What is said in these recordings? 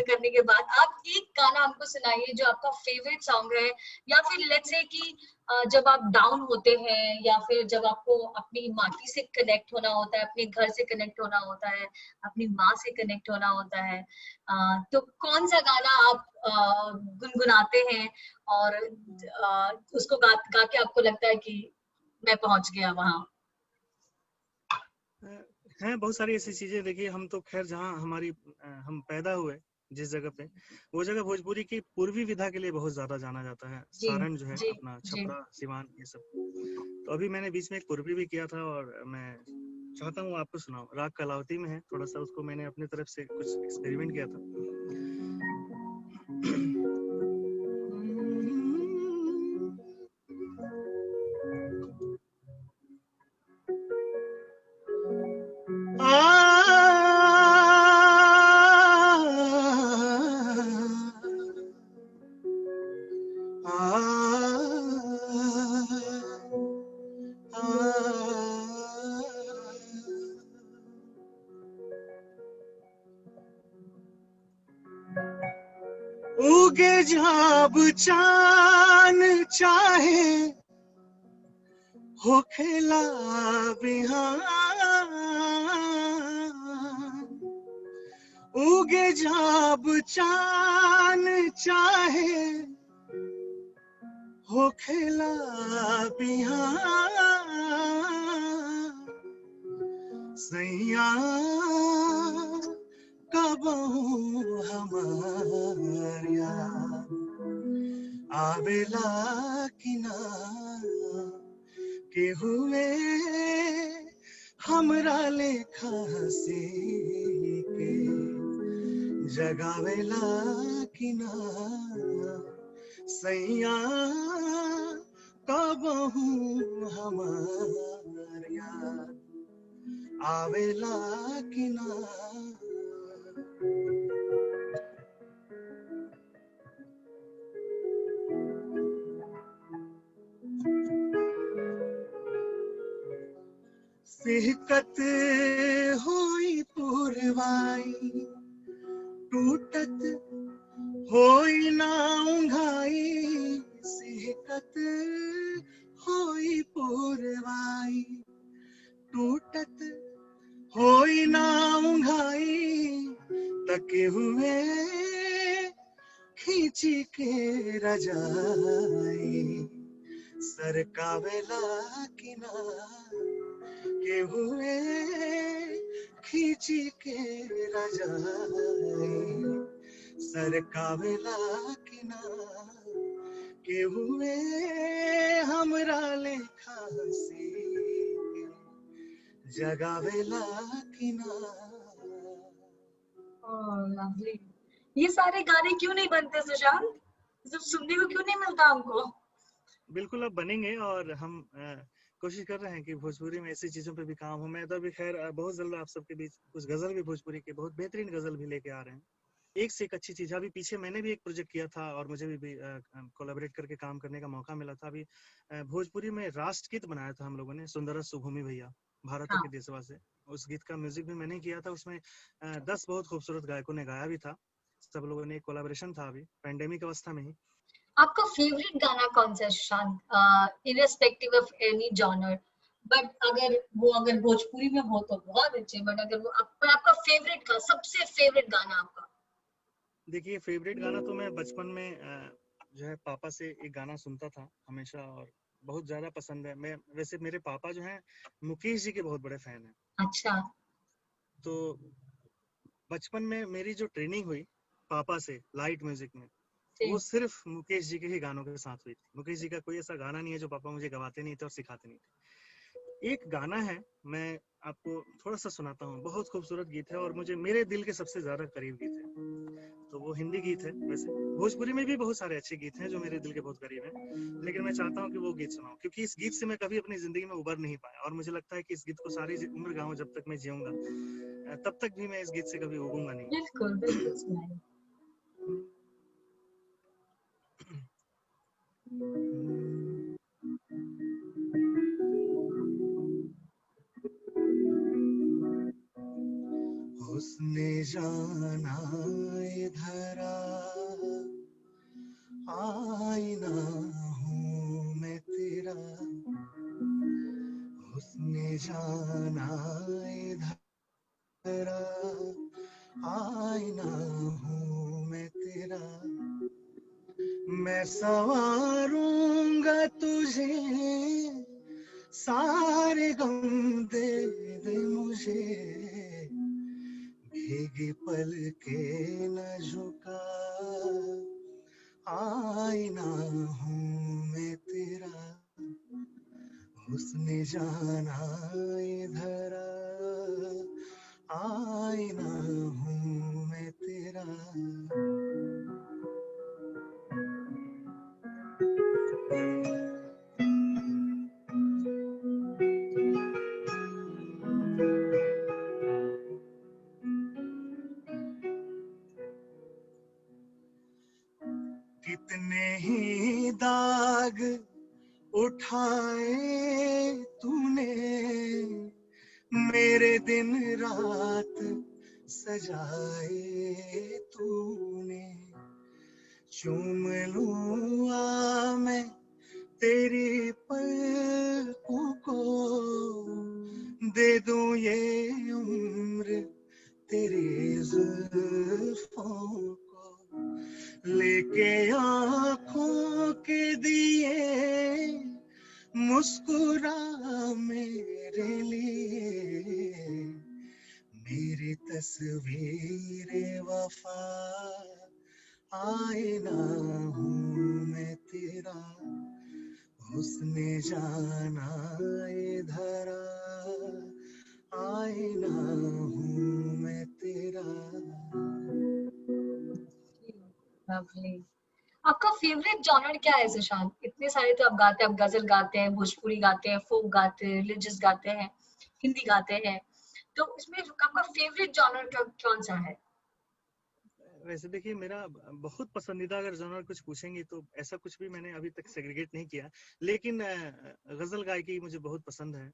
करने के बाद आप एक गाना हमको सुनाइए जो आपका फेवरेट सॉन्ग है, या फिर लेट्स से कि जब आप डाउन होते हैं या फिर जब आपको अपनी माटी से कनेक्ट होना होता है, अपने घर से कनेक्ट होना होता है, अपनी माँ से कनेक्ट होना होता है, तो कौन सा गाना आप गुनगुनाते हैं और उसको गा के आपको लगता है कि मैं पहुंच गया वहां? हैं बहुत सारी ऐसी चीजें। देखिए हम तो खैर जहाँ हम पैदा हुए जिस जगह पे, वो जगह भोजपुरी की पूर्वी विधा के लिए बहुत ज्यादा जाना जाता है। जी सारण जो है जी अपना जी। छपरा सिवान ये सब। तो अभी मैंने बीच में एक पूर्वी भी किया था और मैं चाहता हूँ आपको सुनाऊं। राग कलावती में है, थोड़ा सा उसको मैंने अपनी तरफ से कुछ एक्सपेरिमेंट किया था। उगे जब चान चाहे हो खेला बिहान, उगे जब चान चाहे हो खेला बिहान, सैया कबहू हमारिया आवेला किना के हुए हमरा लेखा हंसी के जगावेला किना, सैया कबहू हमारिया आवेला किना। सिहकत होई पुरवाई, टूटत होई ना उंघाई, सिहकत होई पुरवाई, टूटत होई ना उंघाई, तके हुए खींची के रजाई, सरकावेला किना के हुए खींची के रजाई, सरकावेला किना के हुए हमरा लेखा हंसी के जगावेला किना। लवली। ये सारे गाने क्यों नहीं बनते सुशांत? सब सुनने को क्यों नहीं मिलता हमको? बिल्कुल अब बनेंगे और हम कोशिश कर रहे हैं कि भोजपुरी में ऐसी चीजों पे भी काम हो। मैं तो अभी खैर बहुत जल्द आप सबके बीच कुछ गजल भी भोजपुरी के बहुत बेहतरीन गजल भी लेके आ रहे हैं। एक से एक अच्छी चीज। अभी पीछे मैंने भी एक प्रोजेक्ट किया था और मुझे भी कोलैबोरेट करके काम करने का मौका मिला था। अभी भोजपुरी में राष्ट्रगीत बनाया था हम लोगों ने, सुंदर सुभूमि भैया भारत के देशवा से। उस गीत का म्यूजिक भी मैंने किया था। उसमें 10 बहुत खूबसूरत गायकों ने गाया भी था। सब लोगों ने एक कोलैबोरेशन था अभी पैंडेमिक अवस्था में ही। आपका फेवरेट गाना कौन सा है Sushant? Irrespective of any genre, but अगर भोजपुरी में हो तो बहुत अच्छे, बट अगर वो आपका फेवरेट का सबसे फेवरेट गाना आपका? देखिए फेवरेट गाना तो मैं बचपन में जो है पापा से एक गाना सुनता था हमेशा और बहुत ज्यादा पसंद है। मैं वैसे मेरे पापा जो हैं मुकेश जी के बहुत बड़े फैन हैं। अच्छा। तो बचपन में मेरी जो ट्रेनिंग हुई पापा से लाइट म्यूजिक में, वो सिर्फ मुकेश जी के ही गानों के साथ हुई थी। मुकेश जी का कोई ऐसा गाना नहीं है जो पापा मुझे गवाते नहीं थे और सिखाते नहीं थे। एक गाना है, मैं आपको थोड़ा सा सुनाता हूँ। बहुत खूबसूरत गीत है और मुझे मेरे दिल के सबसे ज्यादा करीब गीत है। तो वो हिंदी गीत है। वैसे भोजपुरी में भी बहुत सारे अच्छे गीत हैं जो मेरे दिल के बहुत करीब हैं, लेकिन मैं चाहता हूँ कि वो गीत सुनाऊं क्योंकि इस गीत से मैं कभी अपनी जिंदगी में उबर नहीं पाया और मुझे लगता है कि इस गीत को सारी उम्र गाऊं जब तक मैं जीऊंगा, तब तक भी मैं इस गीत से कभी उबूंगा नहीं। बिल्कुल बिल्कुल सुनाइए। उसने जाना इधर जाना इधर आईना हूँ मैं तेरा, मैं संवारूंगा तुझे, सारे गम दे दे मुझे, भीगी पल के न झुका, आईना हूँ मैं तेरा, उसने जाना इधर आईना हूँ मैं तेरा। कितने ही दाग उठाए तूने, मेरे दिन रात सजाए तूने, चूम लूं आ मैं तेरी पलकों को, दे दूं ये उम्र तेरी जुल्फों को, लेके आँखों के दिए मुस्कुरा मेरे लिए, मेरी तस्वीर वफा आईना हूँ मैं तेरा, उसने जाना इधर आईना हूँ मैं तेरा। Lovely. आपका फेवरेट जॉनर क्या है सुशांत? इतने सारे तो आप गाते हैं, आप गजल गाते हैं, भोजपुरी गाते हैं, फोक गाते हैं, रिलीजियस गाते हैं, हिंदी गाते हैं, तो इसमें आपका फेवरेट जॉनर कौन सा है? वैसे देखिए, मेरा बहुत पसंदीदा अगर जॉनर कुछ पूछेंगे तो ऐसा कुछ भी मैंने अभी तक सेग्रीगेट नहीं किया, लेकिन गजल गायकी मुझे बहुत पसंद है,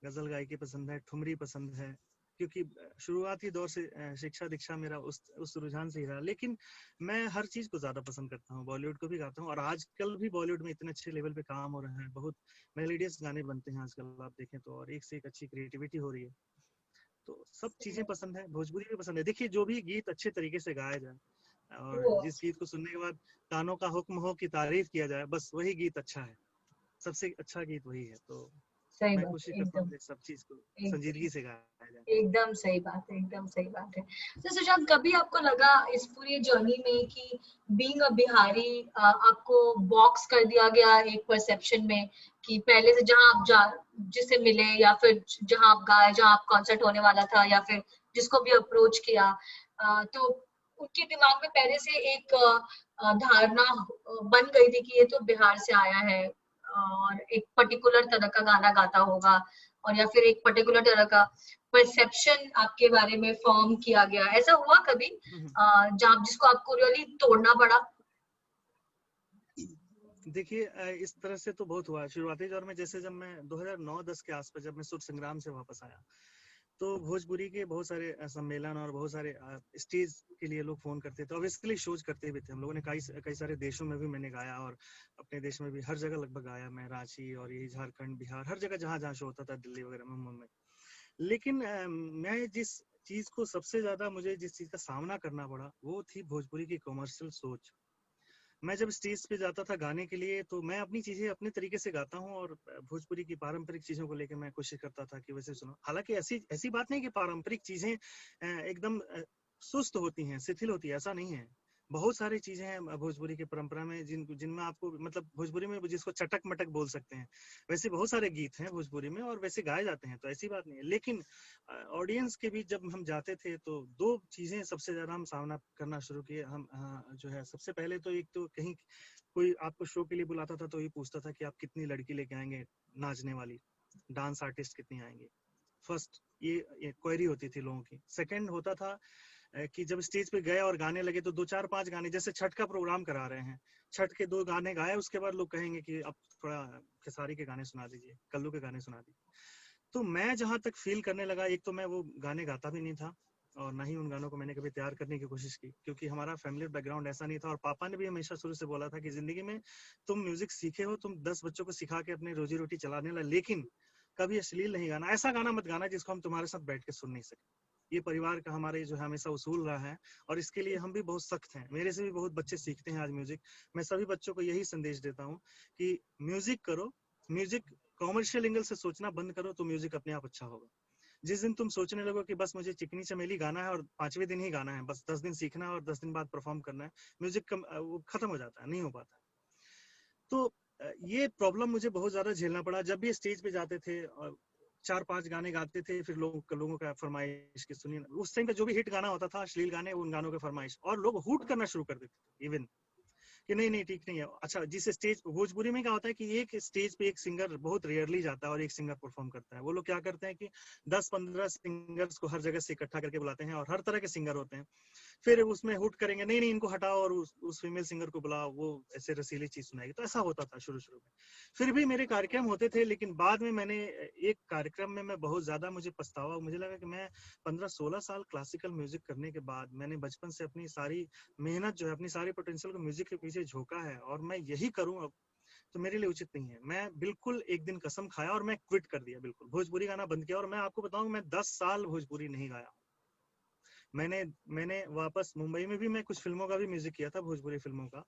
गजल गायकी पसंद है, ठुमरी पसंद है, क्योंकि शुरुआती दौर से शिक्षा दीक्षा मेरा उस रुझान से ही रहा, लेकिन मैं हर चीज को ज्यादा पसंद करता हूँ, बॉलीवुड को भी गाता हूँ, और आजकल भी बॉलीवुड में इतने अच्छे लेवल पे काम हो रहा है, बहुत मेलोडियस गाने बनते हैं आजकल आप देखें तो, और एक से एक अच्छी क्रिएटिविटी हो रही है, तो सब चीजें पसंद है, भोजपुरी भी पसंद है। देखिए, जो भी गीत अच्छे तरीके से गाया जाए और वो जिस गीत को सुनने के बाद कानों का हुक्म हो कि तारीफ किया जाए, बस वही गीत अच्छा है, सबसे अच्छा गीत वही है। तो सही मैं बात कोशिश है, करता हूँ एकदम कि सब चीज को एक, संजीदगी से गाया जाए। एकदम सही बात है, एकदम सही बात है। तो सुशांत, कभी आपको लगा इस पूरी जर्नी में कि बीइंग अ बिहारी आपको बॉक्स कर दिया गया एक परसेप्शन में, कि पहले से जहां आप जा जिससे मिले, या फिर जहां आप गए, जहां आप कॉन्सर्ट होने वाला था, या फिर जिसको भी अप्रोच किया, तो उनके दिमाग में पहले से एक धारणा बन गई थी कि ये तो बिहार से आया है और एक पर्टिकुलर तरह का गाना गाता होगा, और या फिर एक पर्टिकुलर तरह का परसेप्शन आपके बारे में फॉर्म किया गया? ऐसा हुआ कभी जहाँ जिसको आपको रियली तोड़ना पड़ा? देखिए, इस तरह से तो बहुत हुआ शुरुआती दौर में, जैसे जब मैं 2009-10 के आसपास जब मैं सुर संग्राम से वापस आया, तो भोजपुरी के बहुत सारे सम्मेलन और बहुत सारे स्टेज के लिए लोग फोन करते थे, ऑब्वियसली शोज करते भी थे, हम लोगों ने कई कई सारे देशों में भी मैंने गाया, और अपने देश में भी हर जगह लगभग गाया मैं, रांची और यही झारखंड, बिहार, हर जगह जहाँ जहाँ शो होता था, दिल्ली वगैरह में, मुंबई। लेकिन मैं जिस चीज को सबसे ज्यादा मुझे जिस चीज का सामना करना पड़ा, वो थी भोजपुरी की कमर्शियल सोच। मैं जब स्टेज पे जाता था गाने के लिए, तो मैं अपनी चीजें अपने तरीके से गाता हूँ, और भोजपुरी की पारंपरिक चीजों को लेकर मैं कोशिश करता था कि वैसे सुनो, हालांकि ऐसी ऐसी बात नहीं कि पारंपरिक चीजें एकदम सुस्त होती हैं, शिथिल होती है, ऐसा नहीं है। बहुत सारी चीजें हैं भोजपुरी की परंपरा में जिनमें आपको, मतलब भोजपुरी में जिसको चटक मटक बोल सकते हैं, वैसे बहुत सारे गीत हैं भोजपुरी में और वैसे गाए जाते हैं, तो ऐसी बात नहीं है। लेकिन ऑडियंस के बीच जब हम जाते थे, तो दो चीजें सबसे ज्यादा हम सामना करना शुरू किए। हम जो है, सबसे पहले तो एक तो कहीं कोई आपको शो के लिए बुलाता था तो ये पूछता था कि आप कितनी लड़की लेके आएंगे नाचने वाली, डांस आर्टिस्ट कितनी आएंगे। फर्स्ट ये क्वेरी होती थी लोगों की। सेकंड होता था कि जब स्टेज पे गए और गाने लगे, तो 2 4 5 गाने, जैसे छठ का प्रोग्राम करा रहे हैं, छठ के 2 गाने गाए, उसके बाद लोग कहेंगे कि अब थोड़ा खेसारी के गाने सुना दीजिए, कल्लू के गाने सुना दीजिए। तो मैं जहां तक फील करने लगा, एक तो मैं वो गाने गाता भी नहीं था, और ना ही उन गानों को मैंने कभी तैयार करने की कोशिश की, क्योंकि हमारा फैमिली बैकग्राउंड ऐसा नहीं था, और पापा ने भी हमेशा शुरू से बोला था कि जिंदगी में तुम म्यूजिक सीखे हो, तुम 10 बच्चों को सिखा के अपनी रोजी रोटी चलाने लगा, लेकिन कभी अश्लील नहीं गाना, ऐसा गाना मत गाना जिसको हम तुम्हारे साथ बैठ के सुन नहीं सके। ये परिवार का हमारे जो है हमेशा उसूल रहा है और इसके लिए हम भी बहुत सख्त हैं। मेरे से भी बहुत बच्चे सीखते हैं आज म्यूजिक। मैं सभी बच्चों को यही संदेश देता हूँ कि म्यूजिक करो, म्यूजिक कॉमर्शियल एंगल से सोचना बंद करो तो म्यूजिक अपने आप अच्छा होगा। जिस दिन तुम सोचने लगो कि बस मुझे चिकनी चमेली गाना है और 5वें दिन ही गाना है, बस 10 दिन सीखना है और 10 दिन बाद परफॉर्म करना है, म्यूजिक वो खत्म हो जाता है, नहीं हो पाता। तो ये प्रॉब्लम मुझे बहुत ज्यादा झेलना पड़ा। जब भी स्टेज पे जाते थे और 4-5 गाने गाते थे, फिर लोगों का फरमाइश की सुनिए, उस टाइम का जो भी हिट गाना होता था, अश्लील गाने, उन गानों के फरमाइश, और लोग हूट करना शुरू कर देते थे इवन कि नहीं नहीं ठीक नहीं है। अच्छा, जिस स्टेज भोजपुरी में क्या होता है कि एक स्टेज पे एक सिंगर बहुत रेयरली जाता है और एक सिंगर परफॉर्म करता है। वो लोग क्या करते हैं कि 10-15 सिंगर्स को हर जगह से इकट्ठा करके बुलाते हैं और हर तरह के सिंगर होते हैं। फिर उसमें हुट करेंगे, नहीं नहीं इनको हटाओ और उस फीमेल सिंगर को बुलाओ, वो ऐसे रसीली चीज सुनाएगी। तो ऐसा होता था शुरू शुरू में। फिर भी मेरे कार्यक्रम होते थे, लेकिन बाद में मैंने एक कार्यक्रम में मैं बहुत ज्यादा मुझे पछतावा, मुझे लगा कि मैं 15-16 साल क्लासिकल म्यूजिक करने के बाद मैंने बचपन से अपनी सारी मेहनत जो है, अपनी सारी पोटेंशियल को म्यूजिक के पीछे झोंका है और मैं यही करूं अब, तो मेरे लिए उचित नहीं है। मैं बिल्कुल एक दिन कसम खाया और मैं क्विट कर दिया, बिल्कुल भोजपुरी गाना बंद किया। और मैं आपको बताऊं, मैं 10 साल भोजपुरी नहीं गाया। मैंने वापस मुंबई में भी मैं कुछ फिल्मों का भी म्यूजिक किया था, भोजपुरी फिल्मों का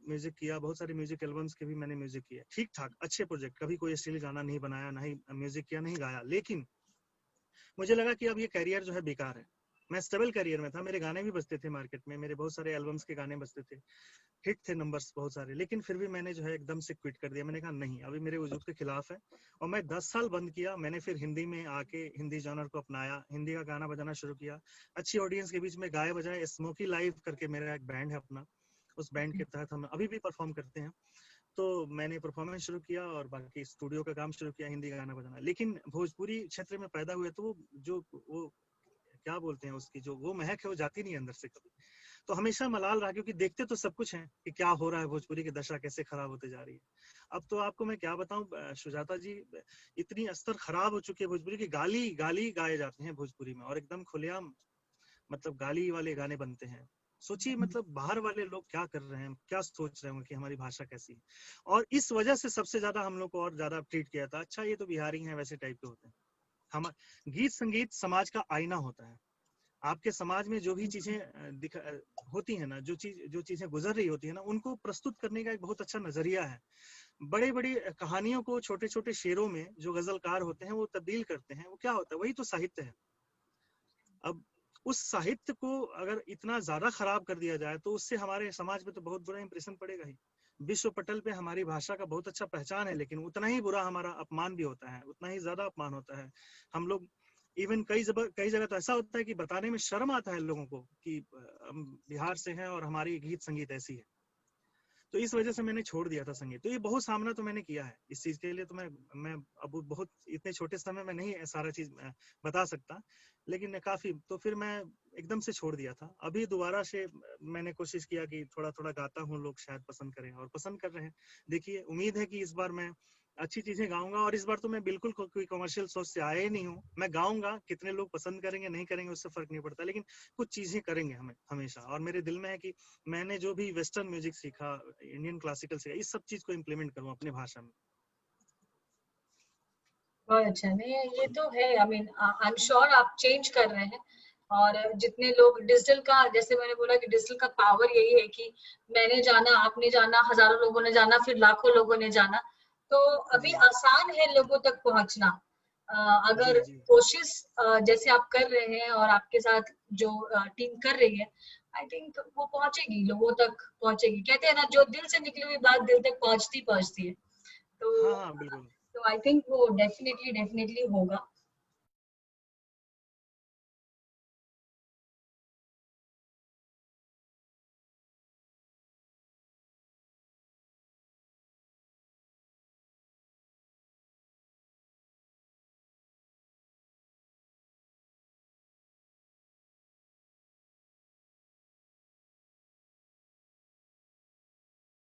म्यूजिक किया, बहुत सारी म्यूजिक एल्बम्स के भी मैंने म्यूजिक किया, ठीक ठाक अच्छे प्रोजेक्ट, कभी कोई अश्लील गाना नहीं बनाया, ना ही म्यूजिक किया, नहीं गाया। लेकिन मुझे लगा कि अब ये करियर जो है बेकार है। मैं स्टेबल करियर में था, मेरे गाने भी बजते थे मार्केट में, मेरे बहुत सारे एल्बम्स के गाने बजते थे, हिट थे नंबर्स बहुत सारे, लेकिन फिर भी मैंने जो है एकदम से क्विट कर दिया। मैंने कहा नहीं, अभी मेरे वजूद के खिलाफ है। और मैं 10 साल बंद किया। मैंने फिर हिंदी में आके हिंदी जॉनर को अपनाया, हिंदी का गाना बजाना शुरू किया, अच्छी ऑडियंस के बीच में गाए बजाए। स्मोकी लाइव करके मेरा एक बैंड है अपना, उस बैंड के तहत हम अभी भी परफॉर्म करते हैं। तो मैंने परफॉर्मेंस शुरू किया और बाकी स्टूडियो का काम शुरू किया, हिंदी गाना बजाना। लेकिन भोजपुरी क्षेत्र में पैदा हुए तो वो क्या बोलते हैं, उसकी जो वो महक है वो जाती नहीं अंदर से कभी। तो हमेशा मलाल रहा, क्योंकि देखते तो सब कुछ है कि क्या हो रहा है, भोजपुरी की दशा कैसे खराब होते जा रही है। अब तो आपको मैं क्या बताऊं सुजाता जी, इतनी स्तर खराब हो चुकी है भोजपुरी की, गाली गाली गाए जाते हैं भोजपुरी में और एकदम खुलेआम मतलब गाली वाले गाने बनते हैं। सोचिए मतलब बाहर वाले लोग क्या कर रहे हैं, क्या सोच रहे होंगे कि हमारी भाषा कैसी है। और इस वजह से सबसे ज्यादा हम लोग को और ज्यादा ट्रीट किया था, अच्छा ये तो बिहारी हैं, वैसे टाइप के होते हैं। हम गीत संगीत समाज का आईना होता है। आपके समाज में जो भी चीजें होती है ना, जो चीजें गुजर रही होती है ना, उनको प्रस्तुत करने का एक बहुत अच्छा नजरिया है। बड़ी बड़ी कहानियों को छोटे छोटे शेरों में जो गजलकार होते हैं वो तब्दील करते हैं। वो क्या होता है, वही तो साहित्य है। अब उस साहित्य को अगर इतना ज्यादा खराब कर दिया जाए तो उससे हमारे समाज पे तो बहुत बुरा इंप्रेशन पड़ेगा ही। विश्व पटल पे हमारी भाषा का बहुत अच्छा पहचान है, लेकिन उतना ही बुरा हमारा अपमान भी होता है, उतना ही ज्यादा अपमान होता है। हम लोग इवन कई जगह तो ऐसा होता है कि बताने में शर्म आता है लोगों को कि हम बिहार से हैं और हमारी गीत संगीत ऐसी है। तो इस वजह से मैंने छोड़ दिया था संगीत। तो ये बहुत सामना तो मैंने किया है इस चीज के लिए। तो मैं अब बहुत इतने छोटे समय में नहीं सारा चीज बता सकता, लेकिन काफी तो फिर मैं एकदम से छोड़ दिया था। अभी दोबारा से मैंने कोशिश किया कि थोड़ा थोड़ा गाता हूँ, लोग शायद पसंद करें और पसंद कर रहे हैं। देखिए उम्मीद है कि इस बार मैं अच्छी चीजें गाऊंगा। और इस बार तो मैं बिल्कुल कोई कमर्शियल सोच से आया ही नहीं हूँ। मैं गाऊंगा, कितने लोग पसंद करेंगे नहीं करेंगे उससे फर्क नहीं पड़ता, लेकिन कुछ चीजें करेंगे हमें हमेशा। और मेरे दिल में है कि मैंने जो भी वेस्टर्न म्यूजिक सीखा, इंडियन क्लासिकल सीखा, इस सब चीज को इम्प्लीमेंट करूँ अपनी भाषा में। बहुत अच्छा। नहीं ये तो है, I mean I am sure आप चेंज कर रहे हैं। और जितने लोग डिजिटल का, जैसे मैंने बोला कि डिजिटल का पावर यही है कि मैंने जाना, आपने जाना, हजारों लोगों ने जाना, फिर लाखों लोगों ने जाना। तो अभी जी आसान है लोगों तक पहुंचना। जी अगर जी कोशिश जैसे आप कर रहे हैं और आपके साथ जो टीम कर रही है, आई थिंक वो पहुंचेगी, लोगों तक पहुंचेगी। कहते हैं ना, जो दिल से निकली हुई बात दिल तक पहुंचती पहुंचती है। तो हाँ हाँ बिल्कुल। तो आई थिंक वो डेफिनेटली डेफिनेटली होगा।